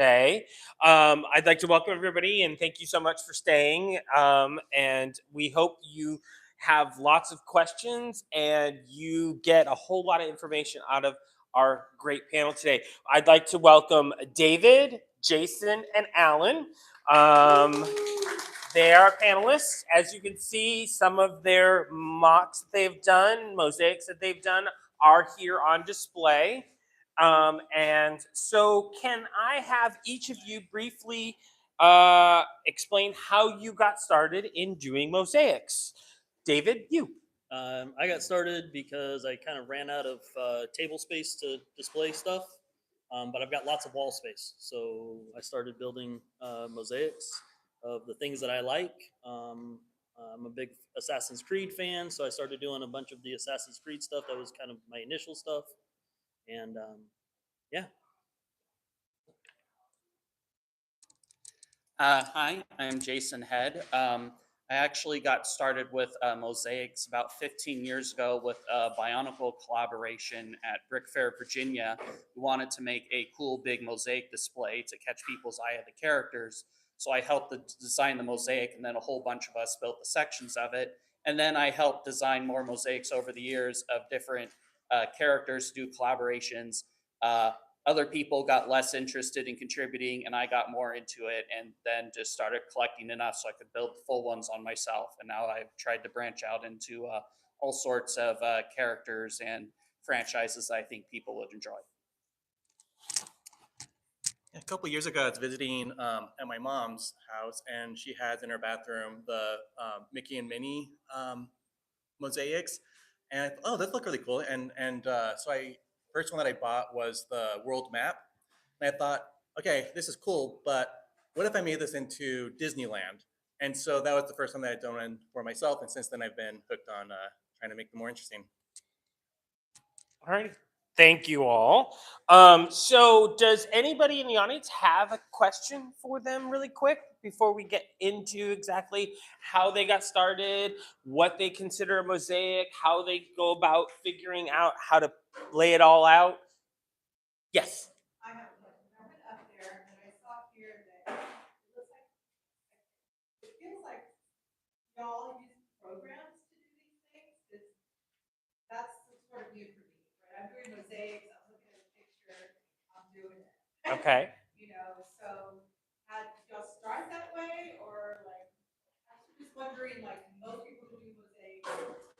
today. I'd like to welcome everybody and thank you so much for staying. And we hope you have lots of questions and you get a whole lot of information out of our great panel today. I'd like to welcome David, Jason, and Alan. Um, they are panelists. As you can see, some of their mocks that they've done, mosaics that they've done, are here on display. And so, can I have each of you briefly explain how you got started in doing mosaics? David, you. I got started because I kind of ran out of table space to display stuff, but I've got lots of wall space. So I started building mosaics of the things that I like. I'm a big Assassin's Creed fan, so I started doing a bunch of the Assassin's Creed stuff. That was kind of my initial stuff. And yeah. Hi, I'm Jason Head. I actually got started with mosaics about 15 years ago with a Bionicle collaboration at Brick Fair, Virginia. We wanted to make a cool big mosaic display to catch people's eye of the characters. So I helped design the mosaic, and then a whole bunch of us built the sections of it. And then I helped design more mosaics over the years of different characters to do collaborations. Other people got less interested in contributing, and I got more into it, and then just started collecting enough so I could build full ones on myself. And now I've tried to branch out into all sorts of characters and franchises I think people would enjoy. A couple years ago, I was visiting at my mom's house, and she has in her bathroom the Mickey and Minnie mosaics, and I thought, oh, that looked really cool. So I first one that I bought was the world map, and I thought, okay, this is cool, but what if I made this into Disneyland? And so that was the first one that I'd done one for myself, and since then I've been hooked on trying to make them more interesting. All right. Thank you all. So, does anybody in the audience have a question for them, really quick, before we get into exactly how they got started, what they consider a mosaic, how they go about figuring out how to lay it all out? Yes. I have a question. I went up there and I saw here that it looks like it feels like y'all use programs to do these things. That's sort of new for me, right? I'm doing mosaics. I'm looking at a picture. I'm doing it. Okay. So did y'all start that way, or like? I'm just wondering, like most people who do mosaics,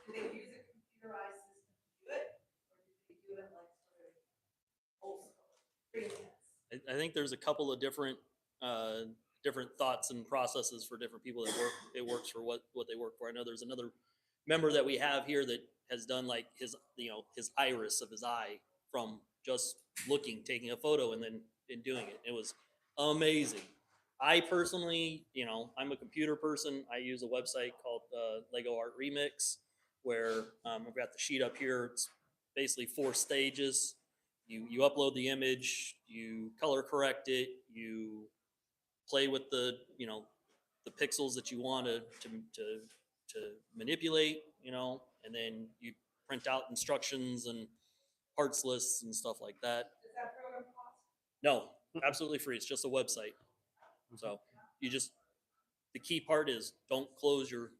do they use a computerized system to do it, or do they do it like sort of old school, freelance? I think there's a couple of different thoughts and processes for different people that work. It works for what they work for. I know there's another member that we have here that has done like his iris of his eye from just taking a photo and then doing it. It was amazing. I personally, I'm a computer person. I use a website called Lego Art Remix, where I've got the sheet up here. It's basically 4 stages. You upload the image, you color correct it, you play with the pixels that you want to manipulate, and then you print out instructions and parts lists and stuff like that. Does that program cost? No, absolutely free. It's just a website. So the key part is don't close your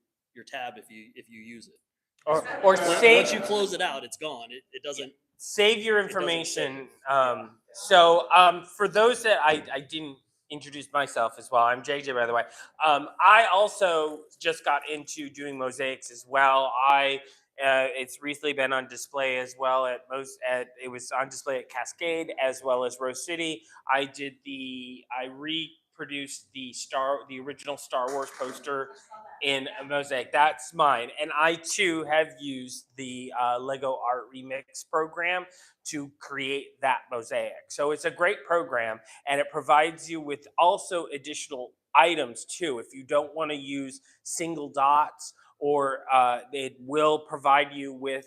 tab if you use it. Or once you close it out, it's gone. It doesn't save your information. For those that I didn't introduce myself as well, I'm JJ, by the way. I also just got into doing mosaics as well. It's recently been on display as well it was on display at Cascade as well as Rose City. I reproduced the original Star Wars poster in a mosaic. That's mine, and I too have used the Lego Art Remix program to create that mosaic. So it's a great program, and it provides you with also additional items too. If you don't want to use single dots, or it will provide you with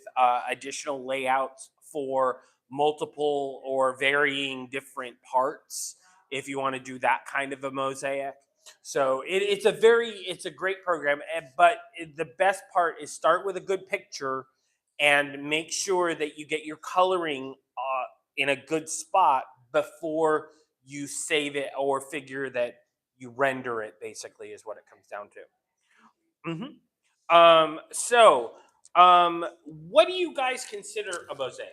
additional layouts for multiple or varying different parts if you want to do that kind of a mosaic. So it's a great program, but the best part is start with a good picture and make sure that you get your coloring in a good spot before you save it or figure that you render it, basically, is what it comes down to. What do you guys consider a mosaic?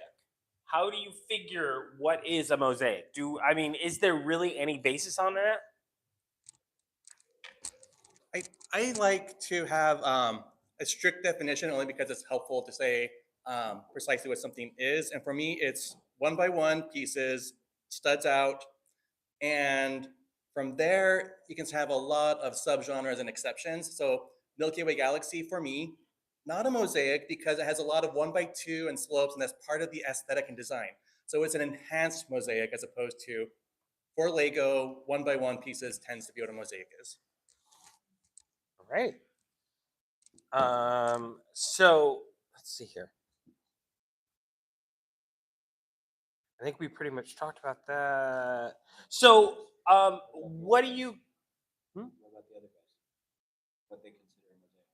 How do you figure what is a mosaic? Is there really any basis on that? I like to have a strict definition only because it's helpful to say precisely what something is. And for me, it's one by one pieces, studs out, and from there you can have a lot of subgenres and exceptions. So Milky Way Galaxy for me, not a mosaic because it has a lot of one by two and slopes, and that's part of the aesthetic and design. So it's an enhanced mosaic as opposed to for Lego, one by one pieces tends to be what a mosaic is. All right. So let's see here. I think we pretty much talked about that. So, what do you? What about the other guys? What they consider a mosaic?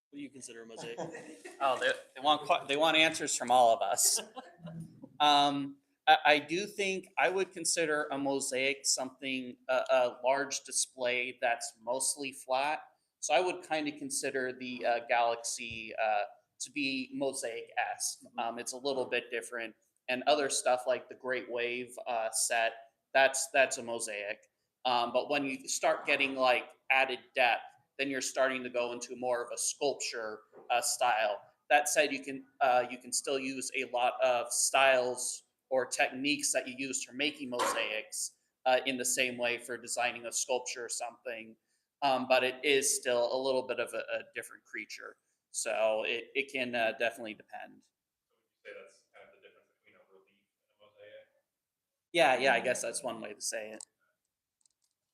What do you consider a mosaic? Oh, they want answers from all of us. I do think I would consider a mosaic something a large display that's mostly flat. So I would kind of consider the Galaxy to be mosaic-esque. It's a little bit different, and other stuff like the Great Wave set, that's a mosaic. But when you start getting like added depth, then you're starting to go into more of a sculpture style. That said, you can still use a lot of styles or techniques that you use for making mosaics in the same way for designing a sculpture or something. But it is still a little bit of a different creature. So it can definitely depend. Say that's kind of the difference between a relief and a mosaic. Yeah, I guess that's one way to say it.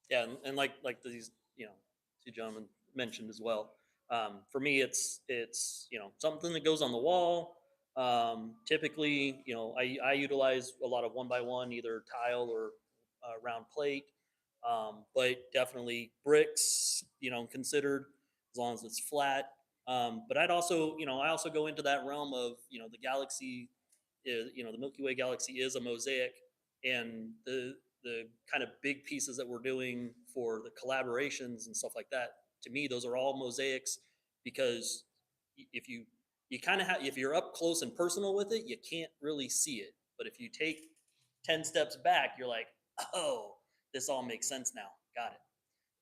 Yeah, and like these two gentlemen mentioned as well. For me, it's something that goes on the wall. Typically, I utilize a lot of one by one, either tile or round plate. But definitely bricks, considered as long as it's flat. But I also go into that realm of the galaxy is the Milky Way galaxy is a mosaic, and the kind of big pieces that we're doing for the collaborations and stuff like that, to me those are all mosaics, because if you kind of have, if you're up close and personal with it, you can't really see it, but if you take 10 steps back, you're like, oh, this all makes sense now, got it.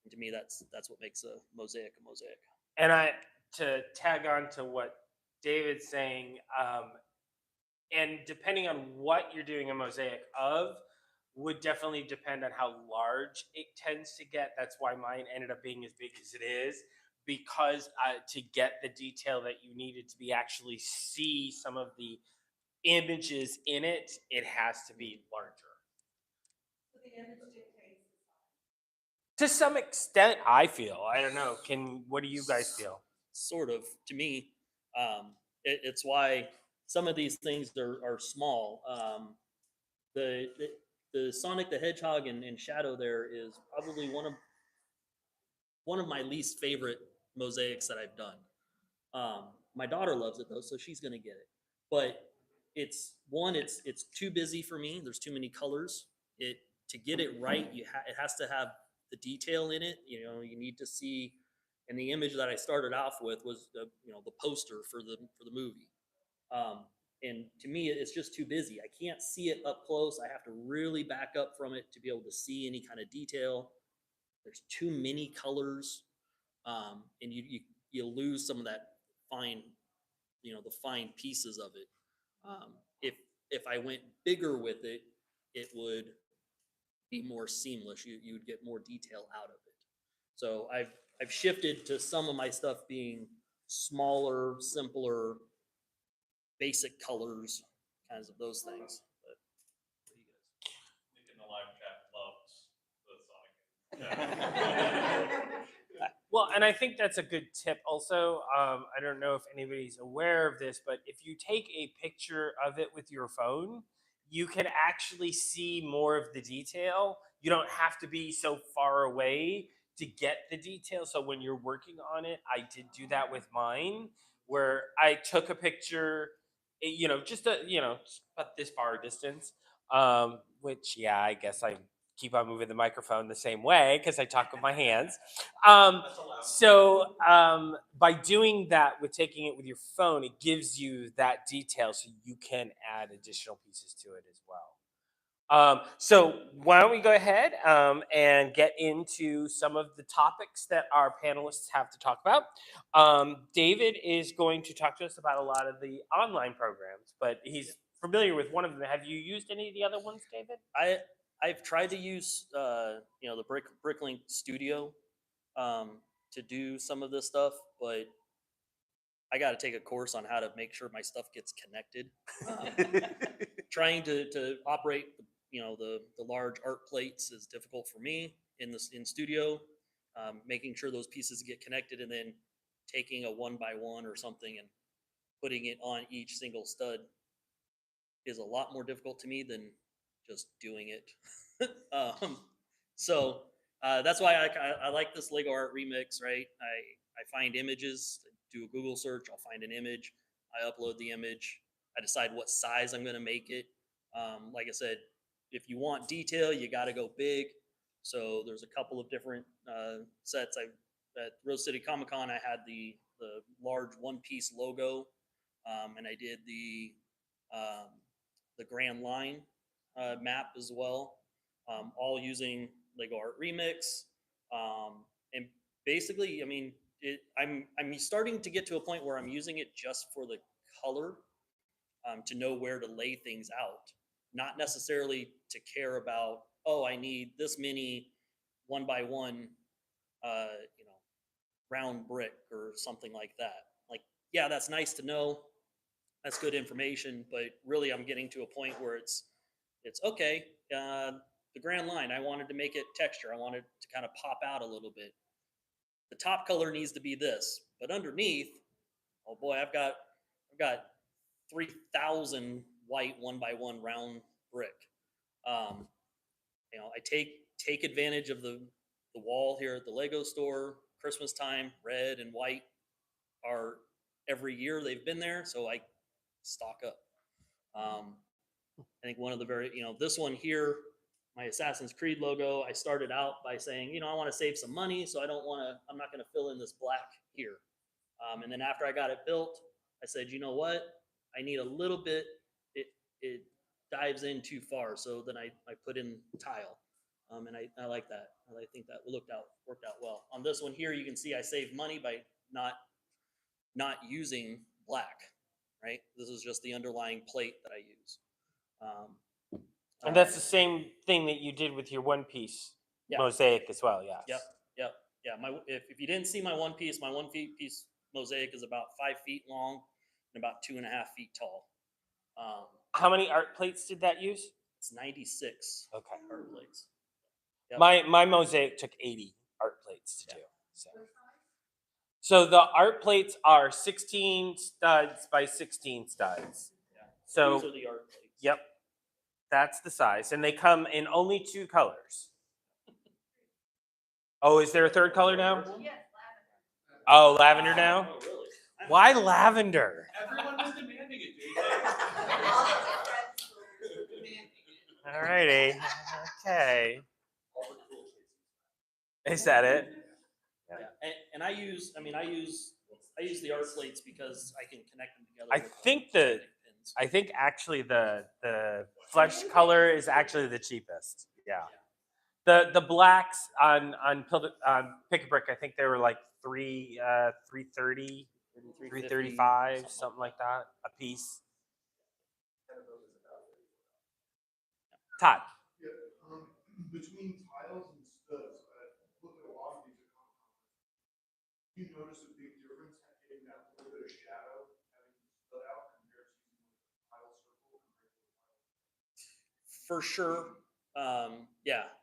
And to me, that's what makes a mosaic a mosaic. And to tag on to what David's saying, and depending on what you're doing a mosaic of, would definitely depend on how large it tends to get. That's why mine ended up being as big as it is, because to get the detail that you needed to be actually see some of the images in it, it has to be larger. So the image dictates the size. To some extent, I feel. I don't know. What do you guys feel? Sort of, to me. It's why some of these things are small. The, the the Sonic the Hedgehog and Shadow there is probably one of my least favorite mosaics that I've done. My daughter loves it though, so she's gonna get it. But it's too busy for me. There's too many colors. It To get it right, it has to have the detail in it. You need to see. And the image that I started off with was the poster for the movie. Um, and to me, it's just too busy. I can't see it up close. I have to really back up from it to be able to see any kind of detail. There's too many colors, and you lose some of that fine, the fine pieces of it. If I went bigger with it, it would be more seamless. You would get more detail out of it. So I've shifted to some of my stuff being smaller, simpler, basic colors, kinds of those things. But what do you guys? Nick in the live chat loves the Sonic. Well, and I think that's a good tip also. I don't know if anybody's aware of this, but if you take a picture of it with your phone, you can actually see more of the detail. You don't have to be so far away to get the detail. So when you're working on it, I did do that with mine, where I took a picture, just just about this far distance. Which, yeah, I guess I keep on moving the microphone the same way because I talk with my hands. By doing that, with taking it with your phone, it gives you that detail so you can add additional pieces to it as well. So why don't we go ahead and get into some of the topics that our panelists have to talk about. David is going to talk to us about a lot of the online programs, but he's familiar with one of them. Have you used any of the other ones, David? I've tried to use the Bricklink Studio to do some of this stuff, but I got to take a course on how to make sure my stuff gets connected. Trying to operate the large art plates is difficult for me in studio. Making sure those pieces get connected and then taking a 1x1 or something and putting it on each single stud is a lot more difficult to me than just doing it. So that's why I like this Lego Art Remix, right? I find images, do a Google search, I'll find an image, I upload the image, I decide what size I'm going to make it. Like I said, if you want detail, you got to go big. So there's a couple of different sets. At Rose City Comic Con, I had the large one-piece logo, and I did the Grand Line map as well, all using Lego Art Remix. And basically, I mean, I'm starting to get to a point where I'm using it just for the color, to know where to lay things out, not necessarily to care about, oh, I need this many 1x1, round brick or something like that. Like, yeah, that's nice to know. That's good information, but really, I'm getting to a point where it's okay. The Grand Line, I wanted to make it texture. I wanted to kind of pop out a little bit. The top color needs to be this, but underneath, oh boy, I've got 3,000 white 1x1 round brick. I take advantage of the wall here at the Lego store. Christmas time, red and white are every year they've been there, so I stock up. I think one of the this one here, my Assassin's Creed logo, I started out by saying, I want to save some money, so I'm not going to fill in this black here. And then after I got it built, I said, you know what? I need a little bit, it dives in too far. So then I put in tile. And I like that. I think that worked out well. On this one here, you can see I saved money by not using black, right? This is just the underlying plate that I use. And that's the same thing that you did with your one piece mosaic as well, yes. Yep. Yeah. If you didn't see my one piece mosaic is about 5 feet long and about 2.5 feet tall. How many art plates did that use? It's 96 Okay. art plates. Yep. My mosaic took 80 art plates to do. So the art plates are 16 studs by 16 studs. Yeah. So these are the art plates. Yep. That's the size. And they come in only 2 colors. Oh, is there a third color now? Yes, lavender. Oh, lavender now? Oh, really? Why lavender? Everyone was demanding it, David. All righty. Okay. Is that it? Yeah. And I use the art plates because I can connect them together. I think actually the flesh color is actually the cheapest. Yeah. The blacks on Pick a Brick, I think they were like 330, 335, something like that a piece. Todd. Yeah, between tiles and studs, look at a lot of these. Do you notice a big difference getting that little bit of shadow having the stud out compared to using the tile circle? For sure. Yeah.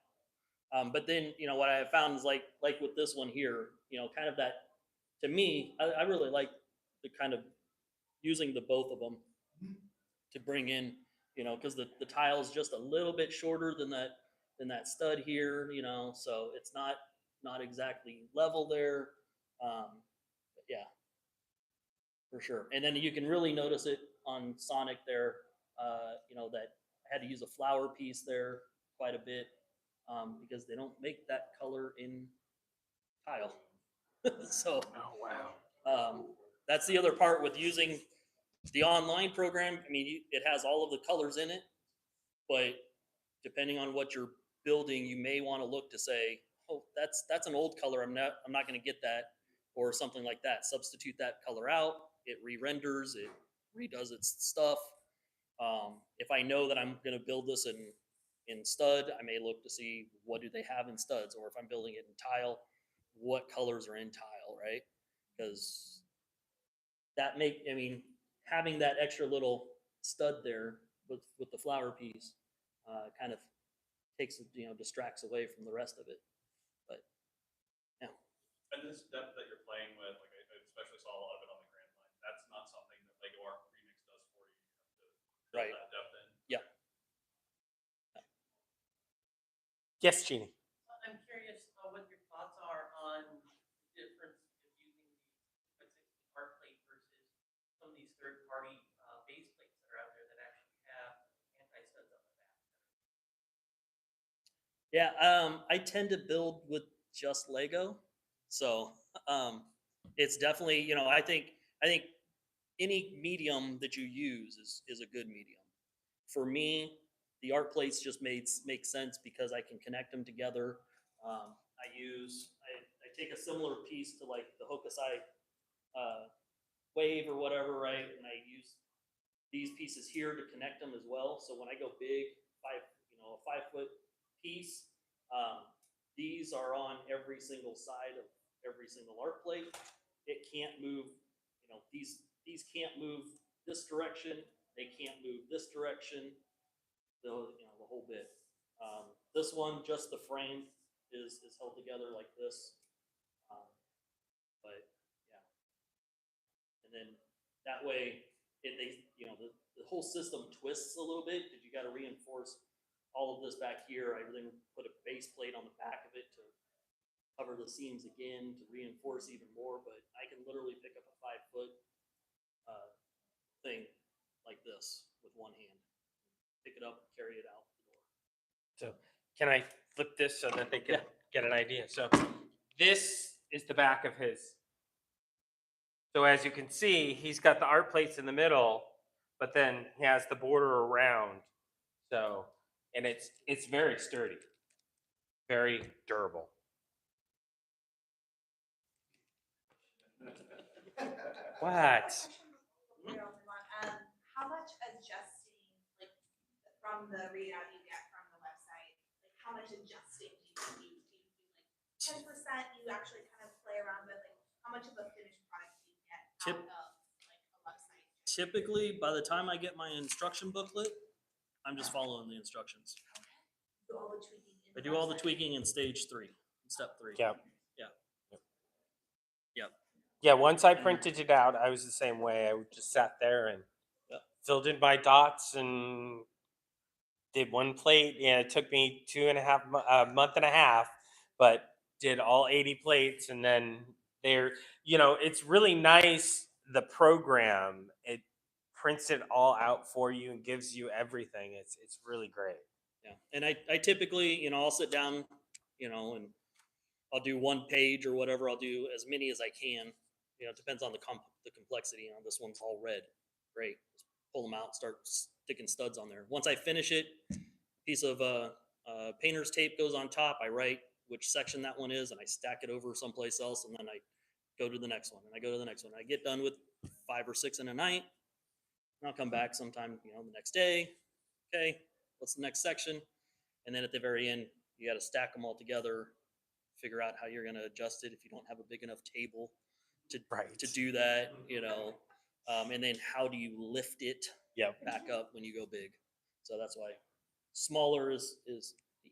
But then, what I have found is like with this one here, kind of that, to me, I really like the kind of using the both of them to bring in, because the tile is just a little bit shorter than that stud here, so it's not exactly level there. But yeah, for sure. And then you can really notice it on Sonic there, that I had to use a flower piece there quite a bit. because they don't make that color in tile. So Oh wow. that's the other part with using the online program. I mean, it has all of the colors in it, but depending on what you're building, you may want to look to say, oh, that's an old color. I'm not going to get that, or something like that. Substitute that color out. It re-renders. It redoes its stuff. If I know that I'm going to build this in stud, I may look to see what do they have in studs, or if I'm building it in tile, what colors are in tile, right? Because I mean, having that extra little stud there with the flower piece kind of takes distracts away from the rest of it. But yeah, And this depth that you're playing with, like I especially saw a lot of it on the Grand Line. That's not something that Lego Art Remix does for you. You have to build right. that depth in. Yeah. Yes, Jeannie. I'm curious what your thoughts are on the difference of using the art plate versus some of these third-party base plates that are out there that actually have anti-studs on the back. Yeah, I tend to build with just Lego, so it's definitely I think any medium that you use is a good medium. For me, the art plates just make sense because I can connect them together. I take a similar piece to like the Hokusai wave or whatever, right? And I use these pieces here to connect them as well. So when I go big, a 5 foot piece, these are on every single side of every single art plate. It can't move, these can't move this direction. They can't move this direction. The whole bit. This one, just the frame is held together like this. Um, but yeah, and then that way the whole system twists a little bit because you got to reinforce all of this back here. I then put a base plate on the back of it to cover the seams again to reinforce even more. But I can literally pick up a 5 foot thing like this with one hand, pick it up, carry it out the door. So can I flip this so that they can Yeah. get an idea? So this is the back of his. So as you can see, he's got the art plates in the middle, but then he has the border around. So, and it's very sturdy, very durable. What? How much adjusting, like from the readout you get from the website, like how much adjusting do you do? Do you do like 10%? You actually kind of play around with like how much of a finished product do you get out of like a website? Typically, by the time I get my instruction booklet, I'm just following the instructions. Do all the tweaking. I do all the tweaking in stage 3, step 3. Yep. Yeah. Yep. Yeah, once I printed it out, I was the same way. I just sat there and filled in my dots and did one plate. Yeah, it took me month and a half, but did all 80 plates. And then it's really nice. The program, it prints it all out for you and gives you everything. It's really great. Yeah. And I typically, I'll sit down, and I'll do one page or whatever. I'll do as many as I can. It depends on the complexity. This one's all red. Great. Just pull them out, start sticking studs on there. Once I finish it, piece of painter's tape goes on top. I write which section that one is, and I stack it over someplace else, and then I go to the next one, and I go to the next one. I get done with 5 or 6 in a night, and I'll come back sometime, the next day. Okay, what's the next section? And then at the very end, you got to stack them all together, figure out how you're going to adjust it if you don't have a big enough table to do that, and then how do you lift it back up when you go big? So that's why smaller is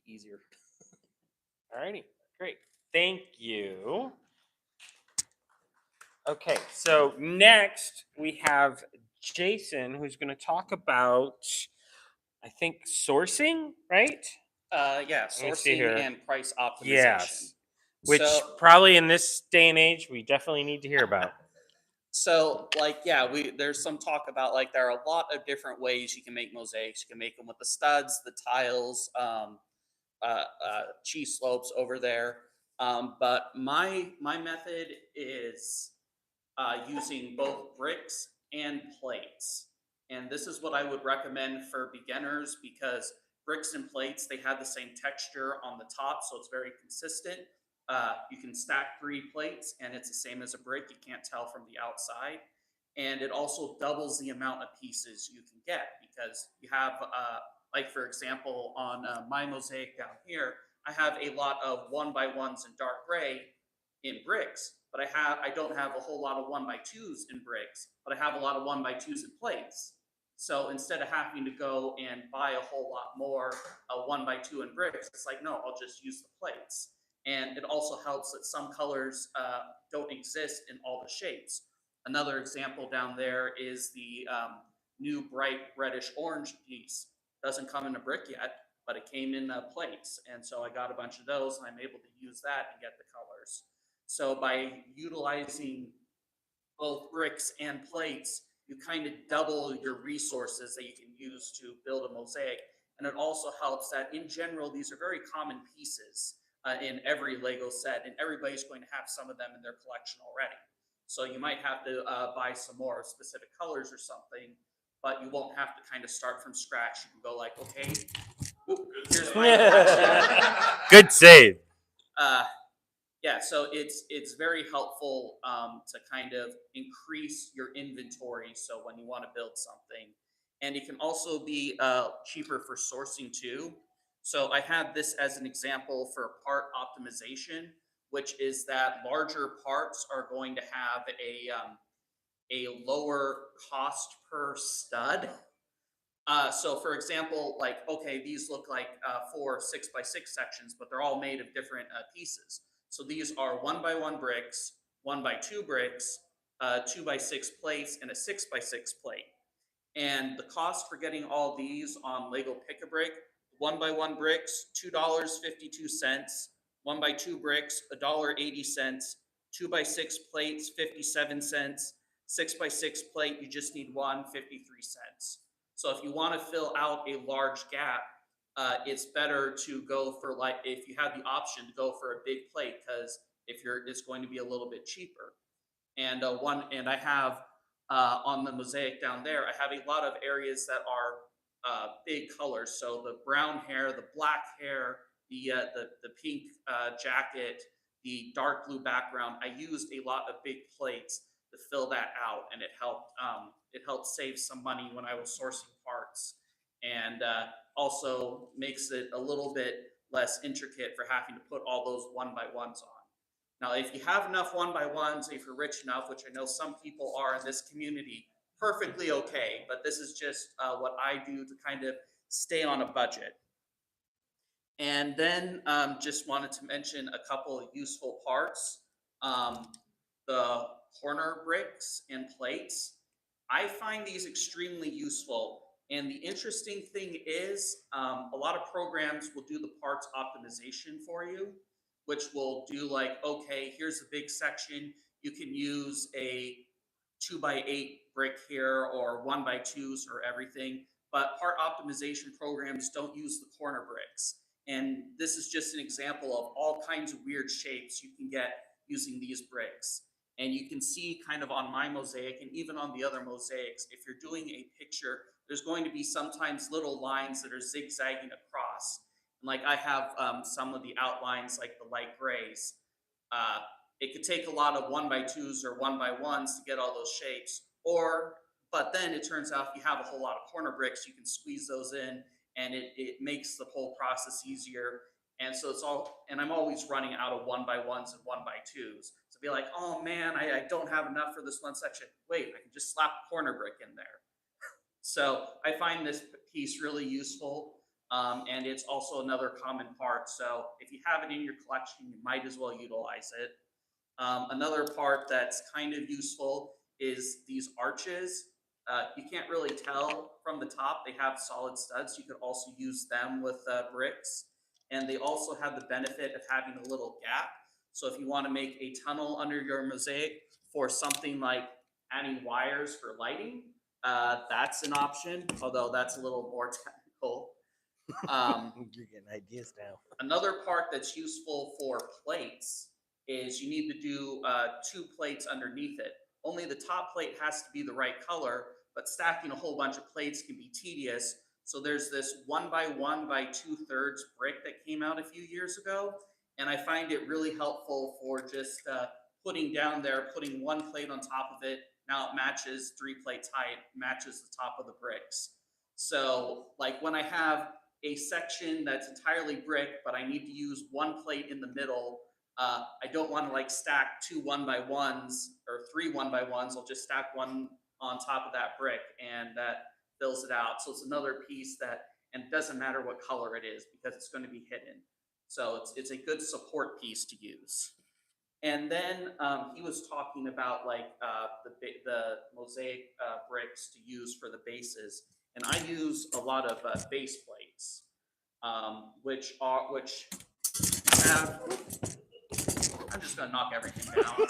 easier. All righty, great. Thank you. Okay, so next we have Jason, who's going to talk about, I think, sourcing, right? Yeah, me see here. sourcing and price optimization. Yes. Which So- probably in this day and age, we definitely need to hear about. So, there's some talk about there are a lot of different ways you can make mosaics. You can make them with the studs, the tiles, cheese slopes over there. But my method is using both bricks and plates. And this is what I would recommend for beginners because bricks and plates, they have the same texture on the top, so it's very consistent. You can stack 3 plates and it's the same as a brick. You can't tell from the outside. And it also doubles the amount of pieces you can get because you have, like for example, on my mosaic down here, I have a lot of 1x1s in dark gray in bricks, but I don't have a whole lot of 1x2s in bricks, but I have a lot of 1x2s in plates. So instead of having to go and buy a whole lot more 1x2 in bricks, it's like, no, I'll just use the plates. And it also helps that some colors don't exist in all the shapes. Another example down there is the new bright reddish orange piece. Doesn't come in a brick yet, but it came in plates. And so I got a bunch of those and I'm able to use that and get the colors. So by utilizing both bricks and plates, you kind of double your resources that you can use to build a mosaic. And it also helps that in general, these are very common pieces in every Lego set, and everybody's going to have some of them in their collection already. So you might have to buy some more specific colors or something, but you won't have to kind of start from scratch. You can go like, okay, here's my collection. Good save. Yeah, so it's very helpful to kind of increase your inventory. So when you want to build something, and it can also be cheaper for sourcing too. So I have this as an example for part optimization, which is that larger parts are going to have a lower cost per stud. So for example, like, okay, these look like 4 6x6 sections, but they're all made of different pieces. So these are 1x1 bricks, 1x2 bricks, 2x6 plates, and a 6x6 plate. And the cost for getting all these on Lego Pick-a-Brick, 1x1 bricks, $2.52, 1x2 bricks, $1.80, 2x6 plates, 57 cents, 6x6 plate, you just need 53 cents. So if you want to fill out a large gap, it's better to go for, like, if you have the option to go for a big plate, because it's going to be a little bit cheaper. And I have on the mosaic down there, I have a lot of areas that are big colors. So the brown hair, the black hair, the pink jacket, the dark blue background. I used a lot of big plates to fill that out, and it helped save some money when I was sourcing parts, and also makes it a little bit less intricate for having to put all those 1x1s on. Now, if you have enough 1x1s, if you're rich enough, which I know some people are in this community, perfectly okay, but this is just what I do to kind of stay on a budget. And then just wanted to mention a couple of useful parts. The corner bricks and plates. I find these extremely useful. And the interesting thing is a lot of programs will do the parts optimization for you, which will do like, okay, here's a big section. You can use a 2x8 brick here or 1x2s or everything. But part optimization programs don't use the corner bricks. And this is just an example of all kinds of weird shapes you can get using these bricks. And you can see kind of on my mosaic and even on the other mosaics, if you're doing a picture, there's going to be sometimes little lines that are zigzagging across. And like I have some of the outlines like the light grays. It could take a lot of 1x2s or 1x1s to get all those shapes. But then it turns out if you have a whole lot of corner bricks, you can squeeze those in and it makes the whole process easier. And so and I'm always running out of 1x1s and 1x2s. So be like, oh man, I don't have enough for this one section. Wait, I can just slap a corner brick in there. So I find this piece really useful. And it's also another common part. So if you have it in your collection, you might as well utilize it. Another part that's kind of useful is these arches. You can't really tell from the top. They have solid studs. You could also use them with bricks. And they also have the benefit of having a little gap. So if you want to make a tunnel under your mosaic for something like adding wires for lighting, that's an option, although that's a little more technical. You're getting ideas now. Another part that's useful for plates is you need to do 2 plates underneath it. Only the top plate has to be the right color, but stacking a whole bunch of plates can be tedious. So there's this 1x1 by 2/3 brick that came out a few years ago, and I find it really helpful for just putting down there, putting 1 plate on top of it. Now it matches 3 plates high, it matches the top of the bricks. So like when I have a section that's entirely brick, but I need to use 1 plate in the middle. I don't want to like stack 2 1x1s or 3 1x1s. I'll just stack one on top of that brick, and that fills it out. So it's another piece that, and it doesn't matter what color it is because it's going to be hidden. So it's a good support piece to use. And then he was talking about like the mosaic bricks to use for the bases, and I use a lot of base plates, which have. I'm just gonna knock everything down.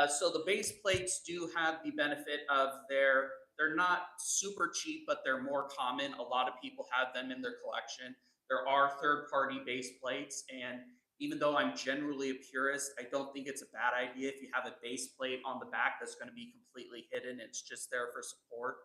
So the base plates do have the benefit of they're not super cheap, but they're more common. A lot of people have them in their collection. There are third-party base plates, and even though I'm generally a purist, I don't think it's a bad idea if you have a base plate on the back that's going to be completely hidden. It's just there for support.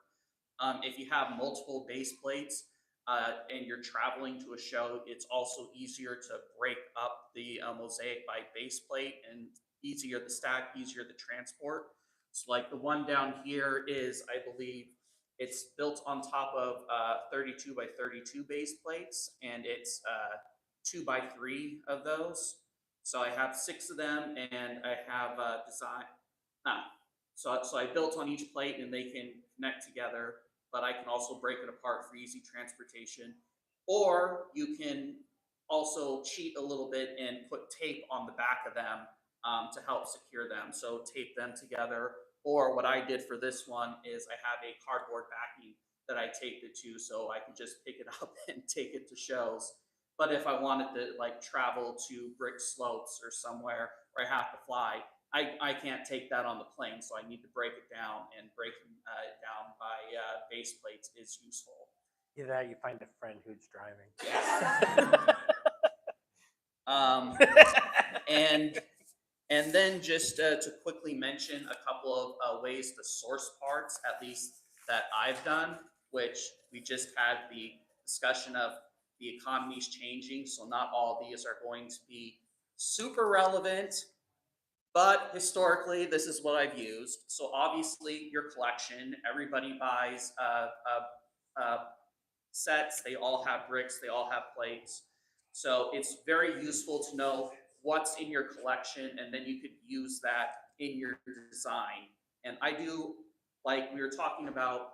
If you have multiple base plates and you're traveling to a show, it's also easier to break up the mosaic by base plate, and easier to stack, easier to transport. So like the one down here is, I believe, it's built on top of 32 by 32 base plates, and it's 2 by 3 of those. So I have 6 of them, and I have so I built on each plate, and they can connect together, but I can also break it apart for easy transportation. Or you can also cheat a little bit and put tape on the back of them to help secure them. So tape them together. Or what I did for this one is I have a cardboard backing that I taped it to, so I can just pick it up and take it to shows. But if I wanted to like travel to brick slopes or somewhere where I have to fly, I can't take that on the plane, so I need to break it down, and breaking it down by base plates is useful. Either that, you find a friend who's driving. And then just to quickly mention a couple of ways to source parts, at least that I've done, which we just had the discussion of the economy's changing, so not all of these are going to be super relevant, but historically, this is what I've used. So obviously, your collection, everybody buys sets, they all have bricks, they all have plates. So it's very useful to know what's in your collection, and then you could use that in your design. And I do, like we were talking about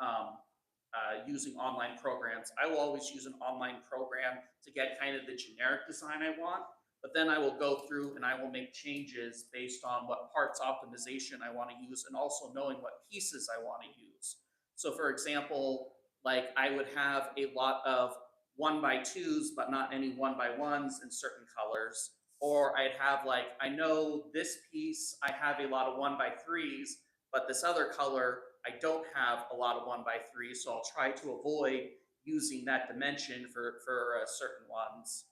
using online programs, I will always use an online program to get kind of the generic design I want, but then I will go through and I will make changes based on what parts optimization I want to use, and also knowing what pieces I want to use. So for example, like I would have a lot of 1x2s, but not any 1x1s in certain colors. Or I'd have like, I know this piece, I have a lot of 1x3s, but this other color, I don't have a lot of 1x3s, so I'll try to avoid using that dimension for certain ones.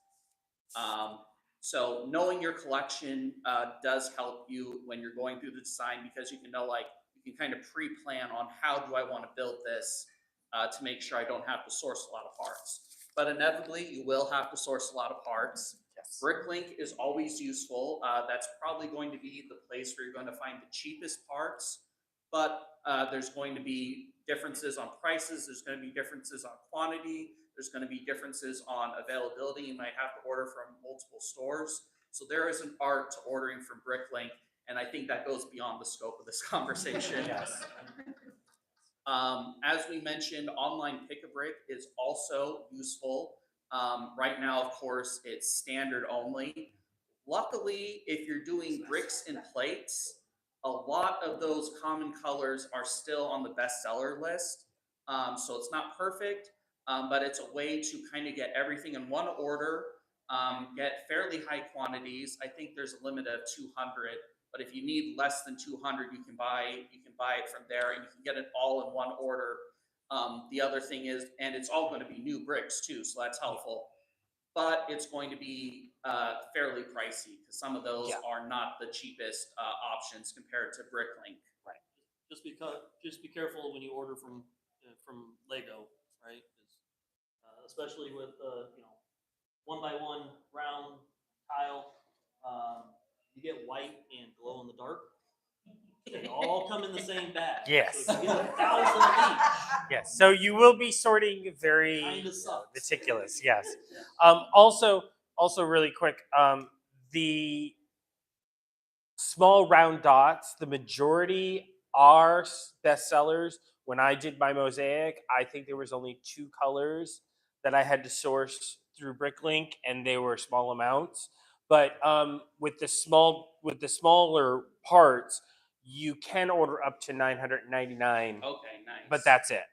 So knowing your collection does help you when you're going through the design, because you can know, like, you can kind of pre-plan on how do I want to build this to make sure I don't have to source a lot of parts. But inevitably, you will have to source a lot of parts. Yes. Bricklink is always useful. That's probably going to be the place where you're going to find the cheapest parts, but there's going to be differences on prices. There's going to be differences on quantity. There's going to be differences on availability. You might have to order from multiple stores. So there is an art to ordering from Bricklink, and I think that goes beyond the scope of this conversation. Yes. As we mentioned, online pick-a-brick is also useful. Right now, of course, it's standard only. Luckily, if you're doing bricks and plates, a lot of those common colors are still on the bestseller list. So it's not perfect, but it's a way to kind of get everything in one order, get fairly high quantities. I think there's a limit of 200. But if you need less than 200, you can buy it from there, and you can get it all in one order. The other thing is, and it's all going to be new bricks too, so that's helpful. But it's going to be fairly pricey because some of those are not the cheapest options compared to Bricklink. Just be careful when you order from Lego, right? 'Cause, especially with you know, 1x1 round tile, you get white and glow in the dark. They all come in the same bag. Yes. So if you get 1,000 of each, Yes. So you will be sorting very kinda sucks. meticulous. Yes. Also really quick, the small round dots, the majority are bestsellers. When I did my mosaic, I think there was only 2 colors that I had to source through Bricklink, and they were small amounts. But with the smaller parts, you can order up to 999. Okay, nice. But that's it.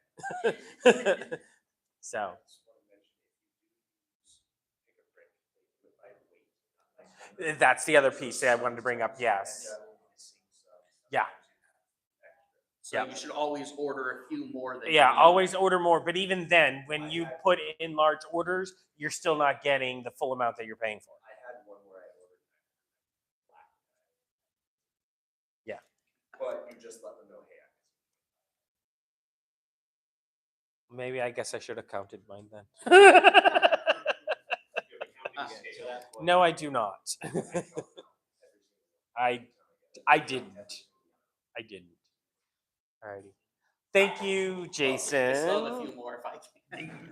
So that's the other piece that I wanted to bring up. Yes. Yeah. So you should always order a few more than Yeah, you need. always order more. But even then, when you put in large orders, you're still not getting the full amount that you're paying for. I had one where I ordered black. Yeah. But you just let them know, hey, Maybe I guess I should have counted mine then. No, I do not. I didn't. I didn't. Alrighty. Thank you, Jason. I still have a few more if I can.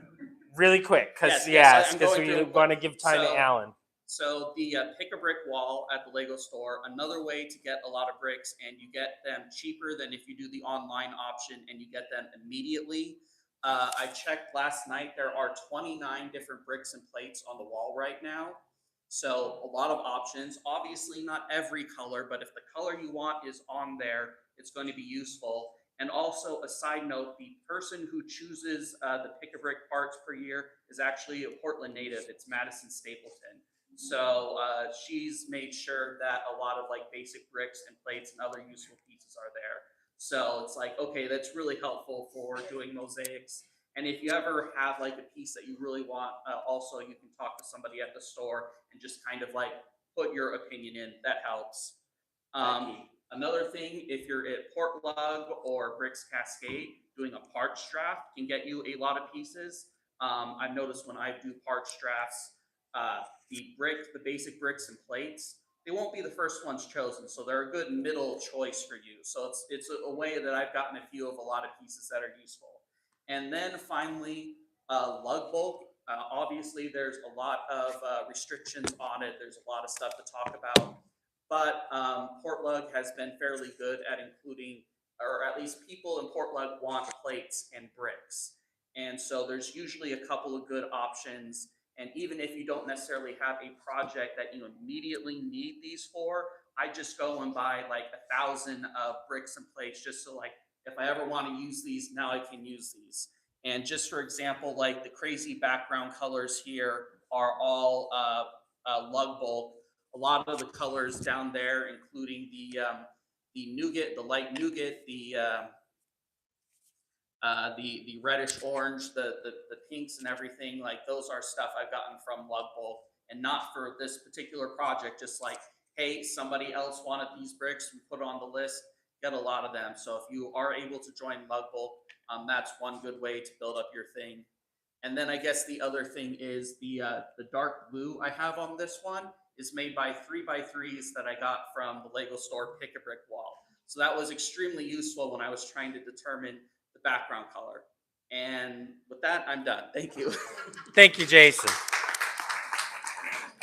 Really quick, because Yes, I'm because going we through want to give time to Alan. So the pick a brick wall at the Lego store, another way to get a lot of bricks, and you get them cheaper than if you do the online option and you get them immediately. I checked last night, there are 29 different bricks and plates on the wall right now. So a lot of options, obviously not every color, but if the color you want is on there, it's going to be useful. And also a side note, the person who chooses the pick a brick parts per year is actually a Portland native. It's Madison Stapleton. So she's made sure that a lot of like basic bricks and plates and other useful pieces are there. So it's like, okay, that's really helpful for doing mosaics. And if you ever have like a piece that you really want, also you can talk to somebody at the store and just kind of like put your opinion in. That helps. Another thing, if you're at PortLUG or Bricks Cascade, doing a parts draft can get you a lot of pieces. I've noticed when I do parts drafts, the basic bricks and plates, they won't be the first ones chosen, so they're a good middle choice for you. So it's a way that I've gotten a few of a lot of pieces that are useful. And then finally, lug bulk. Obviously, there's a lot of restrictions on it. There's a lot of stuff to talk about. But PortLUG has been fairly good at including, or at least people in PortLUG want plates and bricks. And so there's usually a couple of good options. And even if you don't necessarily have a project that you immediately need these for, I just go and buy like 1,000 of bricks and plates just so like, if I ever want to use these, now I can use these. And just for example, like the crazy background colors here are all lug bulk. A lot of the colors down there, including the nougat, the light nougat, the reddish orange, the pinks and everything, like those are stuff I've gotten from lug bulk, and not for this particular project. Just like, hey, somebody else wanted these bricks, we put it on the list. Get a lot of them. So if you are able to join lug bulk, that's one good way to build up your thing. And then I guess the other thing is the dark blue I have on this one is made by 3x3s that I got from the Lego store Pick a Brick Wall. So that was extremely useful when I was trying to determine the background color. And with that, I'm done. Thank you. Thank you, Jason.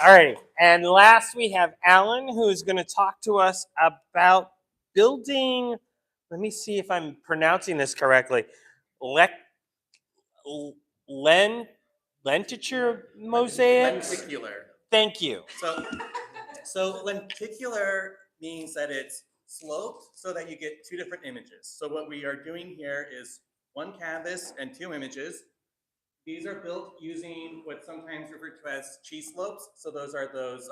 All right, and last we have Alan, who is going to talk to us about building. Let me see if I'm pronouncing this correctly. Lentiture mosaics. Lenticular. Thank you. So lenticular means that it's sloped so that you get 2 different images. So what we are doing here is 1 canvas and 2 images. These are built using what's sometimes referred to as cheese slopes. So those are those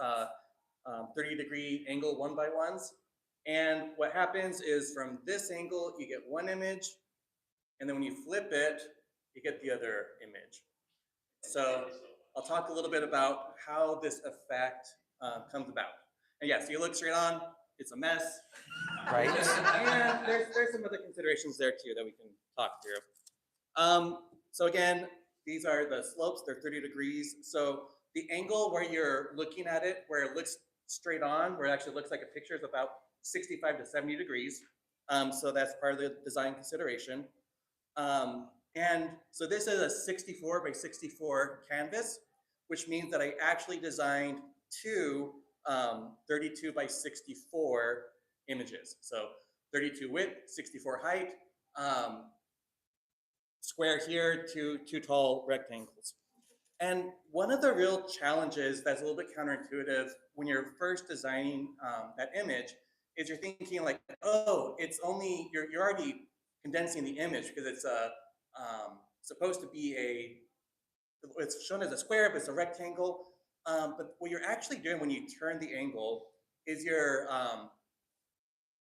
30-degree angle 1x1s. And what happens is from this angle, you get 1 image. And then when you flip it, you get the other image. So I'll talk a little bit about how this effect comes about. And yeah, so you look straight on, it's a mess. Right. And there's some other considerations there too that we can talk through. So again, these are the slopes, they're 30 degrees. So the angle where you're looking at it, where it looks straight on, where it actually looks like a picture, is about 65 to 70 degrees. So that's part of the design consideration. And so this is a 64 by 64 canvas, which means that I actually designed two 32 by 64 images. So 32 width, 64 height, square here, two tall rectangles. And one of the real challenges that's a little bit counterintuitive when you're first designing that image is you're thinking like, oh, it's only, you're already condensing the image because it's supposed to be it's shown as a square, but it's a rectangle. But what you're actually doing when you turn the angle is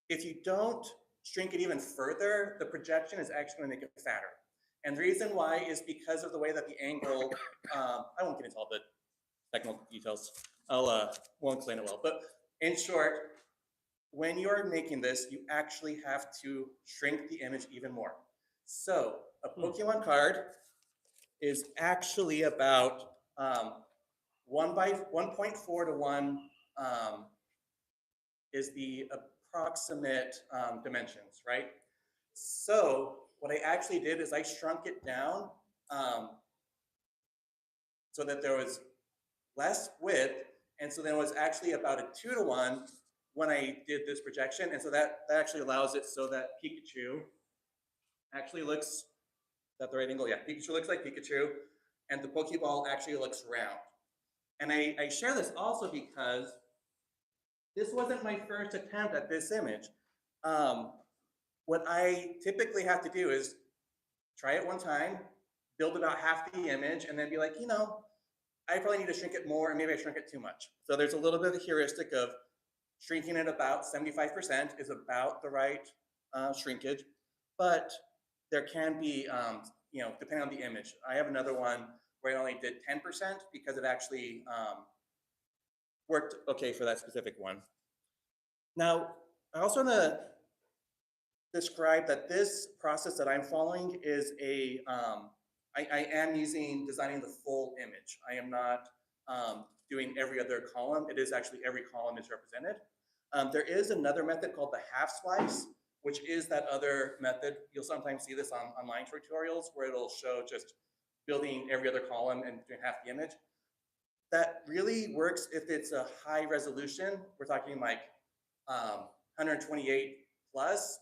if you don't shrink it even further, the projection is actually going to make it fatter. And the reason why is because of the way that the angle, I won't get into all the technical details. Won't explain it well. But in short, when you're making this, you actually have to shrink the image even more. So a Pokemon card is actually about 1.4 to 1 is the approximate dimensions, right? So what I actually did is I shrunk it down so that there was less width, and so then it was actually about a 2 to 1 when I did this projection, and so that actually allows it so that Pikachu actually looks at the right angle. Yeah, Pikachu looks like Pikachu, and the Pokeball actually looks round. And I share this also because this wasn't my first attempt at this image. What I typically have to do is try it one time, build about half the image, and then be like, I probably need to shrink it more, and maybe I shrink it too much. So there's a little bit of the heuristic of shrinking it about 75% is about the right shrinkage, but there can be, depending on the image. I have another one where I only did 10% because it actually worked okay for that specific one. Now, I also want to describe that this process that I'm following is I am designing the full image. I am not doing every other column. It is actually every column is represented. There is another method called the half slice, which is that other method. You'll sometimes see this on online tutorials where it'll show just building every other column and doing half the image. That really works if it's a high resolution. We're talking like 128 plus,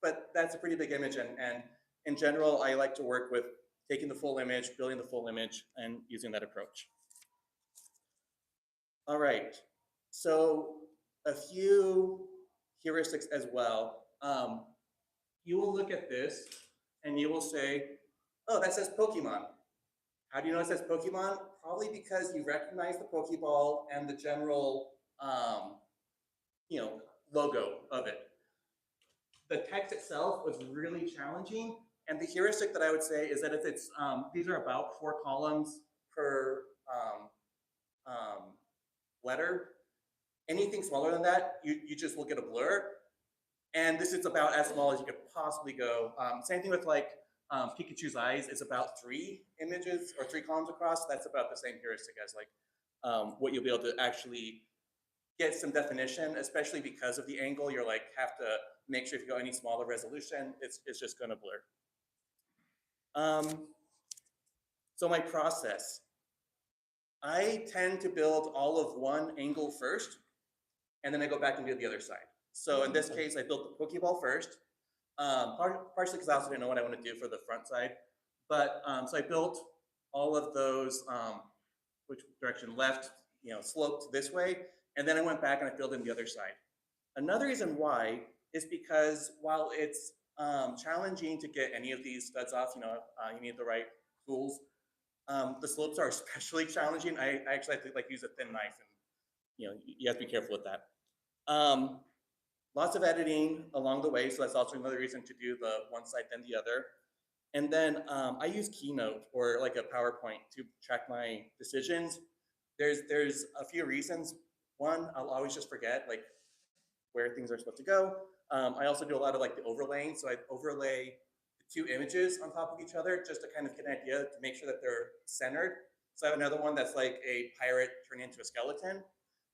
but that's a pretty big image. And in general, I like to work with taking the full image, building the full image, and using that approach. All right, so a few heuristics as well. You will look at this and you will say, oh, that says Pokemon. How do you know it says Pokemon? Probably because you recognize the Pokeball and the general, logo of it. The text itself was really challenging, and the heuristic that I would say is that if it's, these are about 4 columns per letter. Anything smaller than that, you just will get a blur. And this is about as small as you could possibly go. Same thing with like Pikachu's eyes. It's about 3 images or 3 columns across. That's about the same heuristic as like what you'll be able to actually get some definition, especially because of the angle. You're like have to make sure if you go any smaller resolution, it's just going to blur. So my process, I tend to build all of one angle first, and then I go back and do the other side. So in this case, I built the Pokeball first, partially because I also didn't know what I want to do for the front side. But so I built all of those, which direction left, sloped this way, and then I went back and I filled in the other side. Another reason why is because while it's challenging to get any of these studs off, you need the right tools. The slopes are especially challenging. I actually have to use a thin knife, and you have to be careful with that. Lots of editing along the way, so that's also another reason to do the one side then the other. And then I use Keynote or like a PowerPoint to track my decisions. There's a few reasons. One, I'll always just forget like where things are supposed to go. I also do a lot of like the overlaying. So I overlay the two images on top of each other just to kind of get an idea to make sure that they're centered. So I have another one that's like a pirate turned into a skeleton.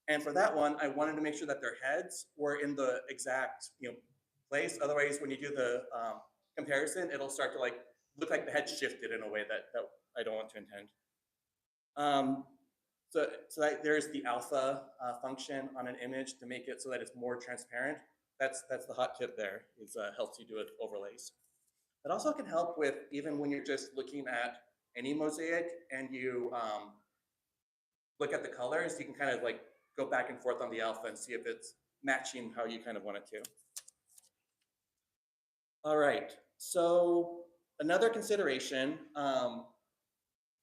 And for that one, I wanted to make sure that their heads were in the exact place. Otherwise, when you do the comparison, it'll start to like look like the head shifted in a way that I don't want to intend. So there's the alpha function on an image to make it so that it's more transparent. That's the hot tip there. It helps you do it overlays. It also can help with even when you're just looking at any mosaic and you look at the colors, you can kind of like go back and forth on the alpha and see if it's matching how you kind of want it to. All right, so another consideration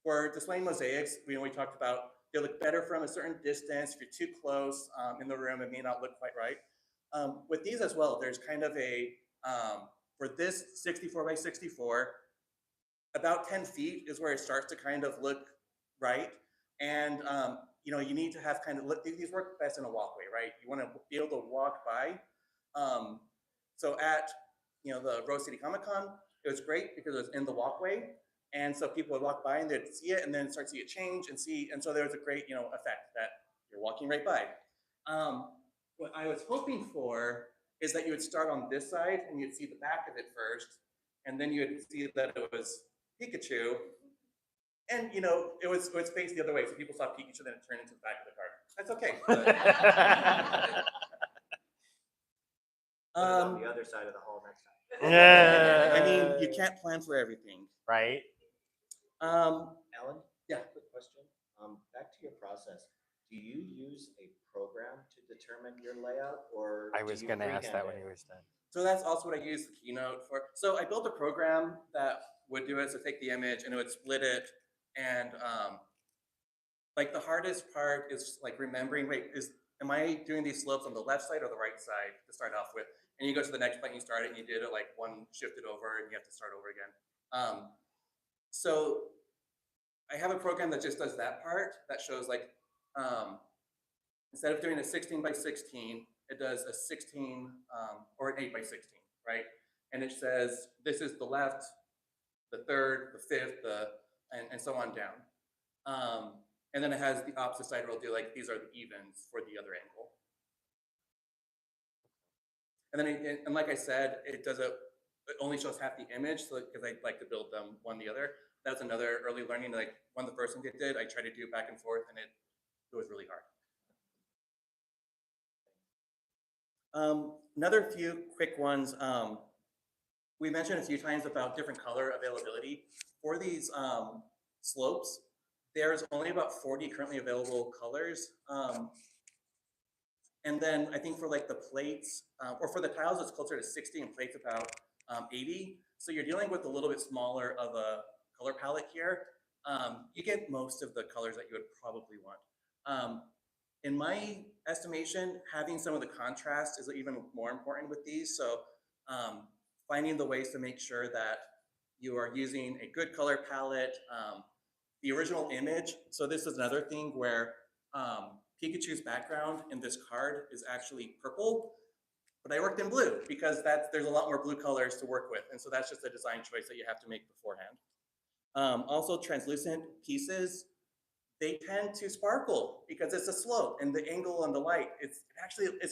for displaying mosaics, we talked about they look better from a certain distance. If you're too close in the room, it may not look quite right. With these as well, there's kind of a, for this 64 by 64, about 10 feet is where it starts to kind of look right. And you need to have kind of, these work best in a walkway, right? You want to be able to walk by. So at the Rose City Comic Con, it was great because it was in the walkway. And so people would walk by and they'd see it and then start to see it change and so there was a great effect that you're walking right by. What I was hoping for is that you would start on this side and you'd see the back of it first, and then you would see that it was Pikachu, and it was faced the other way, so people saw Pikachu, then it turned into the back of the card. That's okay. On the other side of the hall next time. Yeah. I mean, you can't plan for everything. Right. Alan? Yeah. Quick question. Back to your process. Do you use a program to determine your layout, or I was going to ask that when you was done. So that's also what I use the Keynote for. So I built a program that would do it, so take the image and it would split it. And like the hardest part is like remembering, am I doing these slopes on the left side or the right side to start off with? And you go to the next point, you start it, and you did it like one shifted over, and you have to start over again. So I have a program that just does that part, that shows like, instead of doing a 16 by 16, it does a 16 or an 8 by 16, right? And it says, this is the left, the third, the fifth, and so on down. And then it has the opposite side where it'll do like, these are the evens for the other angle. And then, and like I said, it only shows half the image, so because I like to build them one the other. That's another early learning. Like one of the first things it did, I tried to do back and forth, and it was really hard. Another few quick ones. We mentioned a few times about different color availability. For these slopes, there's only about 40 currently available colors. And then I think for like the plates, or for the tiles, it's closer to 60, and plates about 80. So you're dealing with a little bit smaller of a color palette here. You get most of the colors that you would probably want. In my estimation, having some of the contrast is even more important with these. So finding the ways to make sure that you are using a good color palette. The original image, so this is another thing where Pikachu's background in this card is actually purple, but I worked in blue because there's a lot more blue colors to work with. And so that's just a design choice that you have to make beforehand. Also translucent pieces, they tend to sparkle because it's a slope and the angle and the light, it's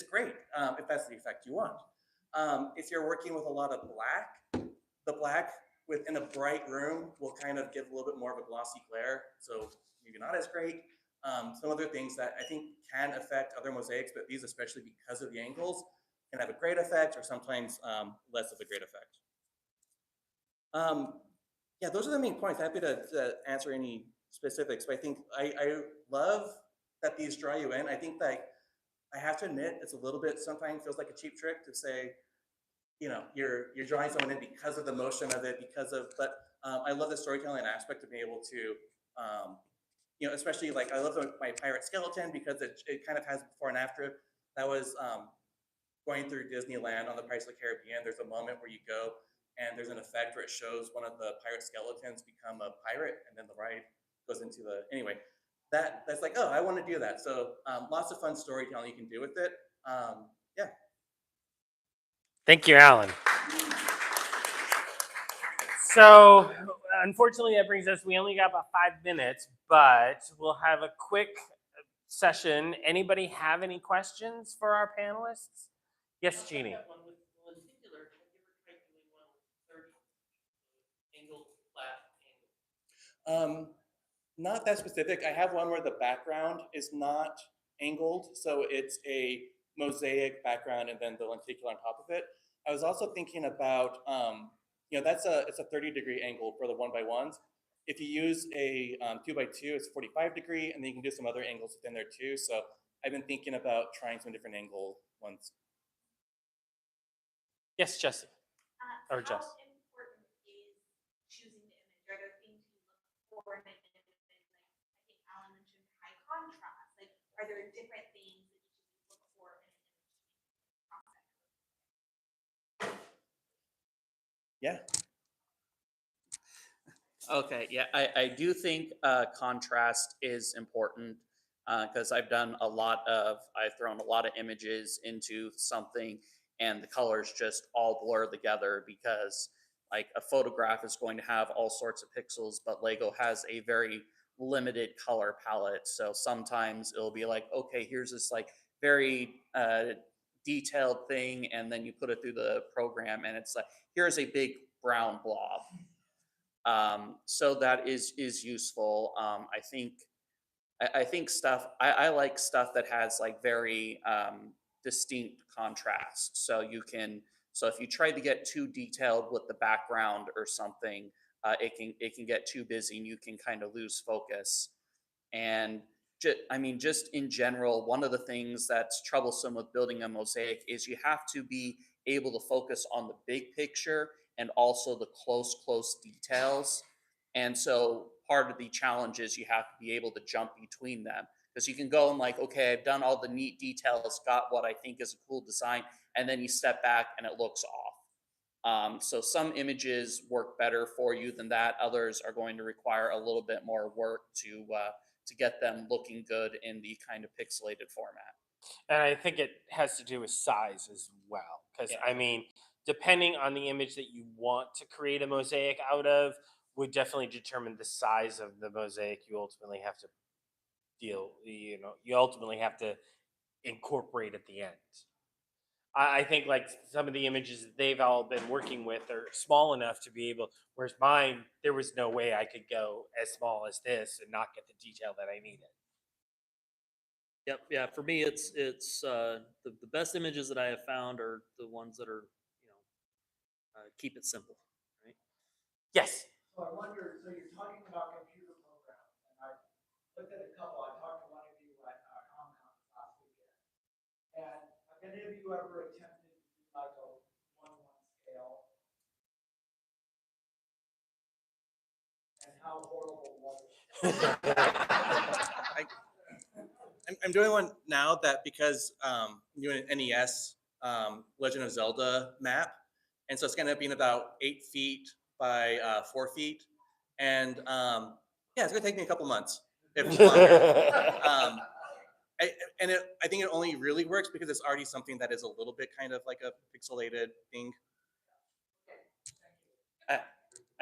great if that's the effect you want. If you're working with a lot of black, the black within a bright room will kind of give a little bit more of a glossy glare, so maybe not as great. Some other things that I think can affect other mosaics, but these especially because of the angles, can have a great effect or sometimes less of a great effect. Yeah, those are the main points. Happy to answer any specifics, but I think I love that these draw you in. I think that I have to admit it's a little bit sometimes feels like a cheap trick to say, you're drawing someone in because of the motion of it, but I love the storytelling aspect of being able to, especially like I love my pirate skeleton because it kind of has before and after. That was going through Disneyland on the Pirates of the Caribbean. There's a moment where you go and there's an effect where it shows one of the pirate skeletons become a pirate, and then the ride goes into the anyway. That's like, oh, I want to do that. So lots of fun storytelling you can do with it. Yeah. Thank you, Alan. So, unfortunately, that brings us, we only got about 5 minutes, but we'll have a quick session. Anybody have any questions for our panelists? Yes, Jeannie. I got one with lenticular. Have you ever tried doing one with 30 angled, flat, angled? Not that specific. I have one where the background is not angled, so it's a mosaic background and then the lenticular on top of it. I was also thinking about, it's a 30-degree angle for the 1x1s. If you use a 2x2, it's 45-degree, and then you can do some other angles within there too. So I've been thinking about trying some different angle ones. Yes, Jesse. Or How Jess. important is choosing the image? Are there things you look for in an image? Like, I think Alan mentioned high contrast. Like, are there different things that you should look for in an image process? Yeah. Okay, yeah, I do think contrast is important because I've thrown a lot of images into something and the colors just all blur together because like a photograph is going to have all sorts of pixels, but Lego has a very limited color palette. So sometimes it'll be like, okay, here's this like very detailed thing, and then you put it through the program and it's like, here's a big brown blob. So that is useful. I think stuff. I like stuff that has like very distinct contrast. So you can. So if you try to get too detailed with the background or something, it can get too busy and you can kind of lose focus. And just in general, one of the things that's troublesome with building a mosaic is you have to be able to focus on the big picture and also the close details. And so part of the challenge is you have to be able to jump between them because you can go and like, okay, I've done all the neat details, got what I think is a cool design, and then you step back and it looks off. So some images work better for you than that. Others are going to require a little bit more work to get them looking good in the kind of pixelated format. And I think it has to do with size as well. Because, Yeah. I mean, depending on the image that you want to create a mosaic out of, would definitely determine the size of the mosaic you ultimately have to you ultimately have to incorporate at the end. I think like some of the images that they've all been working with are small enough to be able, whereas mine, there was no way I could go as small as this and not get the detail that I needed. Yep. Yeah. For me, it's the best images that I have found are the ones that are keep it simple, right? Yes. So I wonder, so you're talking about computer programs, and I looked at a couple. I talked to one of you at Comic-Con last weekend. And have any of you ever attempted to do like a 1:1 scale? And how horrible was it? I'm doing one now that because I'm doing an NES Legend of Zelda map, and so it's going to be about 8 feet by 4 feet, and yeah, it's going to take me a couple months, if longer. I think it only really works because it's already something that is a little bit kind of like a pixelated thing.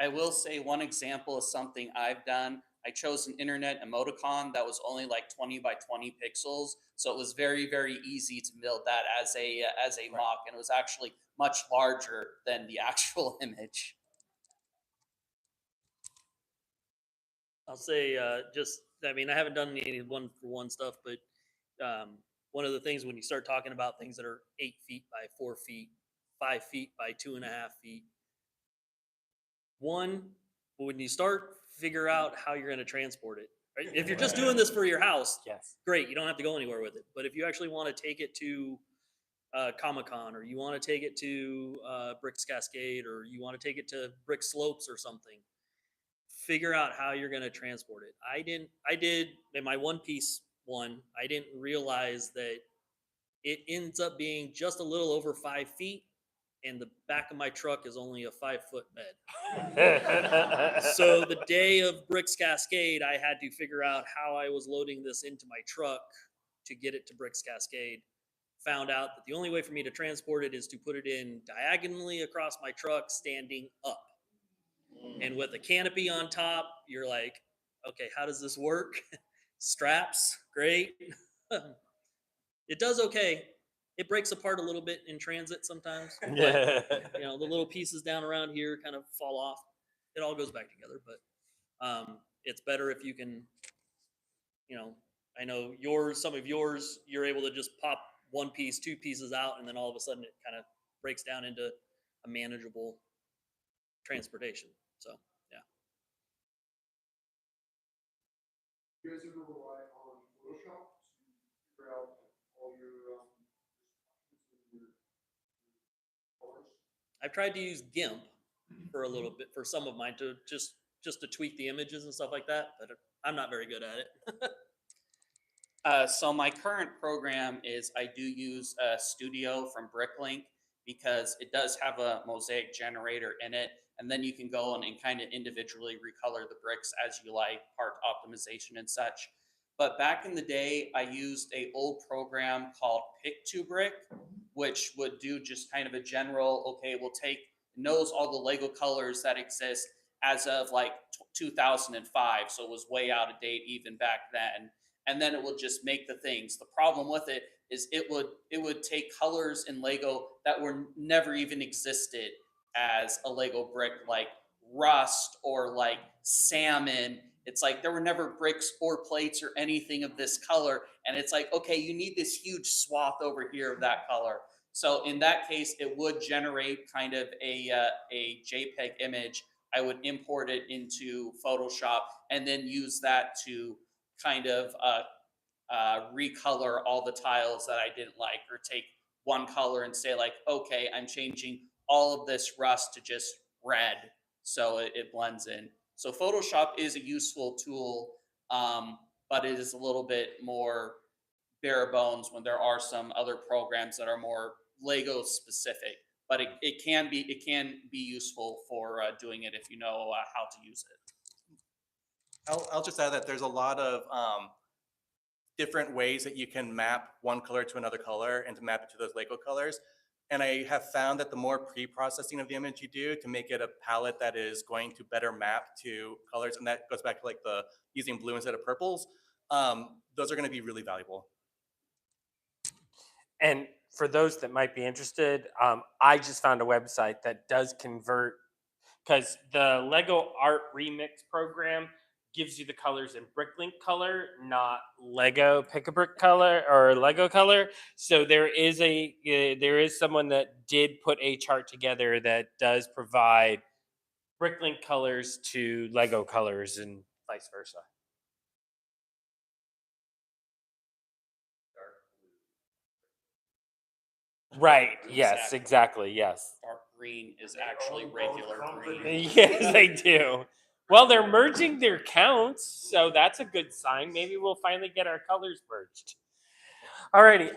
I will say one example of something I've done. I chose an internet emoticon that was only like 20 by 20 pixels, so it was very easy to build that as a mock, and it was actually much larger than the actual image. I'll say I haven't done any 1-for-1 stuff, but one of the things when you start talking about things that are 8 feet by 4 feet, 5 feet by 2.5 feet, when you start figure out how you're going to transport it. Right? If you're just doing this for your house, Yes. great, you don't have to go anywhere with it. But if you actually want to take it to Comic-Con, or you want to take it to Bricks Cascade, or you want to take it to Brick Slopes or something, figure out how you're going to transport it. I did in my One Piece one, I didn't realize that it ends up being just a little over 5 feet, and the back of my truck is only a 5-foot bed. So the day of Bricks Cascade, I had to figure out how I was loading this into my truck to get it to Bricks Cascade. Found out that the only way for me to transport it is to put it in diagonally across my truck, standing up. And with a canopy on top, you're like, okay, how does this work? Straps, great. It does okay. It breaks apart a little bit in transit sometimes, but the little pieces down around here kind of fall off. It all goes back together, but it's better if you can, I know some of yours, you're able to just pop one piece, two pieces out, and then all of a sudden it kind of breaks down into a manageable transportation. So, yeah. You guys ever rely on Photoshop to figure out all your colors? I've tried to use GIMP for a little bit for some of mine to just to tweak the images and stuff like that, but I'm not very good at it. So my current program is I do use Studio from Bricklink because it does have a mosaic generator in it, and then you can go and kind of individually recolor the bricks as you like, part optimization and such. But back in the day, I used a old program called Pick2Brick, which would do just kind of a general, okay, we'll take, knows all the Lego colors that exist as of like 2005, so it was way out of date even back then. And then it will just make the things. The problem with it is it would take colors in Lego that were never even existed as a Lego brick, like rust or like salmon. It's like there were never bricks or plates or anything of this color. And it's like, okay, you need this huge swath over here of that color. So in that case, it would generate kind of a JPEG image. I would import it into Photoshop and then use that to kind of recolor all the tiles that I didn't like, or take one color and say like, okay, I'm changing all of this rust to just red, so it blends in. So Photoshop is a useful tool, but it is a little bit more bare bones when there are some other programs that are more Lego specific. But it can be useful for doing it if you know how to use it. I'll just add that there's a lot of different ways that you can map one color to another color and to map it to those Lego colors. And I have found that the more pre-processing of the image you do to make it a palette that is going to better map to colors, and that goes back to like the using blue instead of purples, those are going to be really valuable. And for those that might be interested, I just found a website that does convert, because the Lego Art Remix program gives you the colors in Bricklink color, not Lego Pick-a-Brick color or Lego color. So there is someone that did put a chart together that does provide Bricklink colors to Lego colors and vice versa. Right. Yes. Exactly. Yes. Dark green is actually regular green. Yes, they do. Well, they're merging their counts, so that's a good sign. Maybe we'll finally get our colors merged. Alrighty.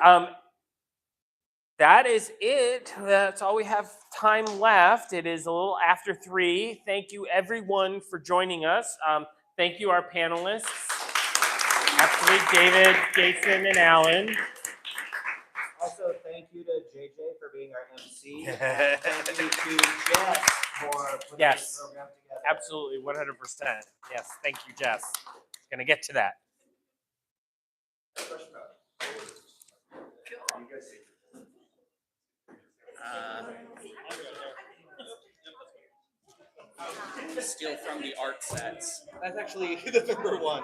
That is it. That's all we have time left. It is a little after 3. Thank you, everyone, for joining us. Thank you, our panelists. Absolutely, David, Jason, and Alan. Also, thank you to JJ for being our MC. And thank you to Jess for putting this program together. Absolutely, 100%. Yes, thank you, Jess. Gonna get to that. Steal from the art sets. That's actually the number one.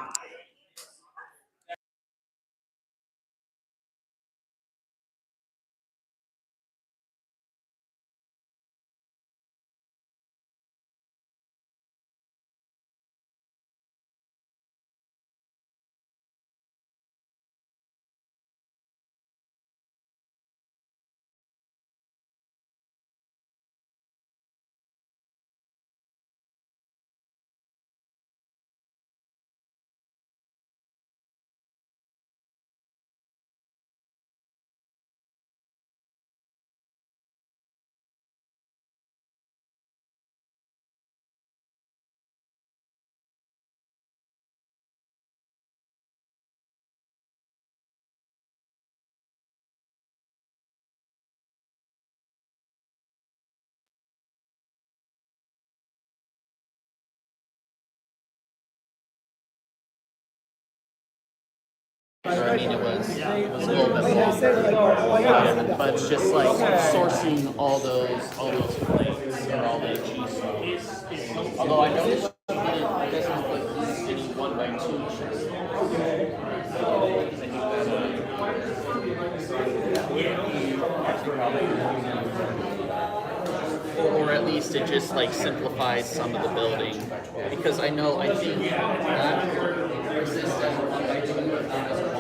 I mean, it was a little bit longer, but it's just like sourcing all those flakes and all the cheese. Although I noticed she doesn't put any 1x2 cheese. Or at least it just like simplifies some of the building, because I think that resistance 1x2 is not as